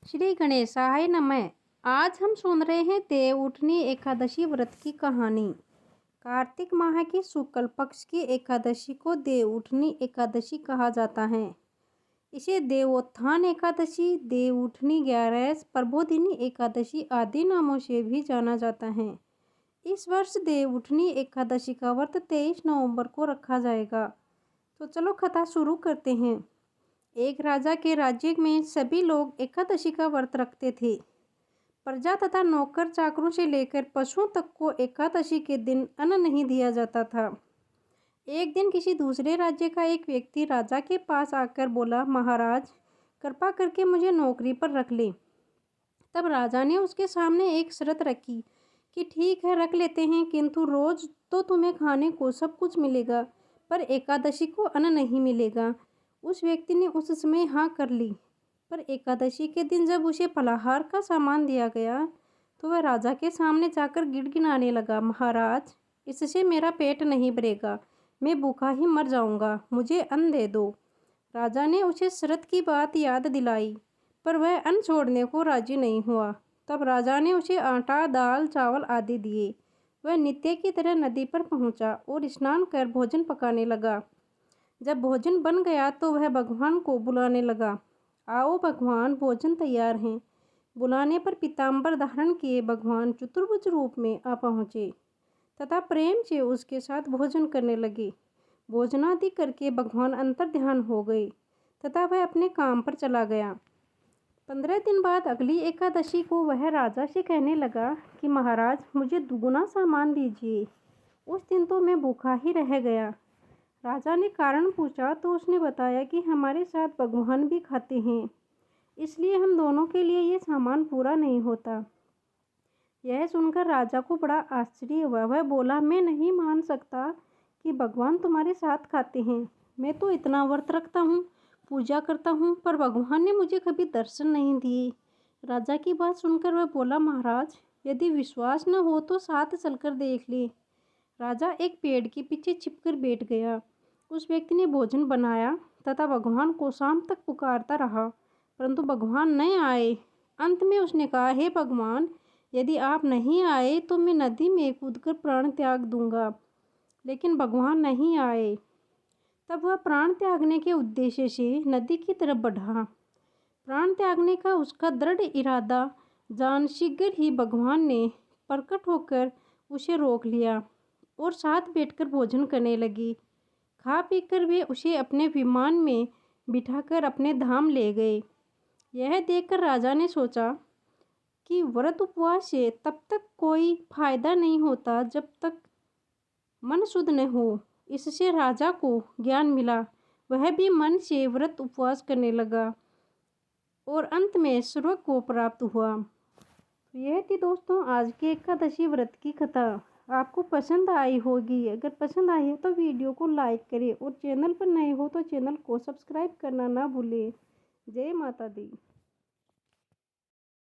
श्री गणेशाय नमः। आज हम सुन रहे हैं देवउठनी एकादशी व्रत की कहानी। कार्तिक माह की शुक्ल पक्ष की एकादशी को देवउठनी एकादशी कहा जाता है। इसे देवोत्थान एकादशी, देवउठनी 11, प्रबोधिनी एकादशी आदि नामों से भी जाना जाता है। इस वर्ष देवउठनी एकादशी का व्रत 23 नवंबर को रखा जाएगा। तो चलो कथा शुरू करते हैं। एक राजा के राज्य में सभी लोग एकादशी का व्रत रखते थे। प्रजा तथा नौकर चाकरों से लेकर पशुओं तक को एकादशी के दिन अन्न नहीं दिया जाता था। एक दिन किसी दूसरे राज्य का एक व्यक्ति राजा के पास आकर बोला, महाराज कृपा करके मुझे नौकरी पर रख ले। तब राजा ने उसके सामने एक शर्त रखी कि ठीक है रख लेते हैं, किंतु रोज तो तुम्हें खाने को सब कुछ मिलेगा, पर एकादशी को अन्न नहीं मिलेगा। उस व्यक्ति ने उस समय हाँ कर ली, पर एकादशी के दिन जब उसे फलाहार का सामान दिया गया तो वह राजा के सामने जाकर गिड़गिड़ाने लगा, महाराज इससे मेरा पेट नहीं भरेगा, मैं भूखा ही मर जाऊंगा, मुझे अन्न दे दो। राजा ने उसे शरत की बात याद दिलाई, पर वह अन्न छोड़ने को राजी नहीं हुआ। तब राजा ने उसे आटा, दाल, चावल आदि दिए। वह नित्य की तरह नदी पर पहुंचा और स्नान कर भोजन पकाने लगा। जब भोजन बन गया तो वह भगवान को बुलाने लगा, आओ भगवान भोजन तैयार है। बुलाने पर पीताम्बर धारण किए भगवान चतुर्भुज रूप में आ पहुँचे तथा प्रेम से उसके साथ भोजन करने लगे। भोजनादि करके भगवान अंतर्ध्यान हो गए तथा वह अपने काम पर चला गया। 15 दिन बाद अगली एकादशी को वह राजा से कहने लगा कि महाराज मुझे दुगुना सामान दीजिए। उस दिन तो मैं भूखा ही रह गया। राजा ने कारण पूछा तो उसने बताया कि हमारे साथ भगवान भी खाते हैं, इसलिए हम दोनों के लिए ये सामान पूरा नहीं होता। यह सुनकर राजा को बड़ा आश्चर्य हुआ। वह बोला, मैं नहीं मान सकता कि भगवान तुम्हारे साथ खाते हैं। मैं तो इतना व्रत रखता हूँ, पूजा करता हूँ, पर भगवान ने मुझे कभी दर्शन नहीं दिए। राजा की बात सुनकर वह बोला, महाराज यदि विश्वास न हो तो साथ चलकर देख ले। राजा एक पेड़ के पीछे छिपकर बैठ गया। उस व्यक्ति ने भोजन बनाया तथा भगवान को शाम तक पुकारता रहा, परंतु भगवान नहीं आए। अंत में उसने कहा, हे भगवान यदि आप नहीं आए तो मैं नदी में कूदकर प्राण त्याग दूंगा। लेकिन भगवान नहीं आए। तब वह प्राण त्यागने के उद्देश्य से नदी की तरफ बढ़ा। प्राण त्यागने का उसका दृढ़ इरादा जान शीघ्र ही भगवान ने प्रकट होकर उसे रोक लिया और साथ बैठकर भोजन करने लगी। खा पीकर वे उसे अपने विमान में बिठाकर अपने धाम ले गए। यह देखकर राजा ने सोचा कि व्रत उपवास से तब तक कोई फायदा नहीं होता जब तक मन शुद्ध न हो। इससे राजा को ज्ञान मिला। वह भी मन से व्रत उपवास करने लगा और अंत में स्वर्ग को प्राप्त हुआ। तो यह थी दोस्तों आज की एकादशी व्रत की कथा। आपको पसंद आई होगी। अगर पसंद आई है तो वीडियो को लाइक करें और चैनल पर नए हो तो चैनल को सब्सक्राइब करना ना भूलें। जय माता दी।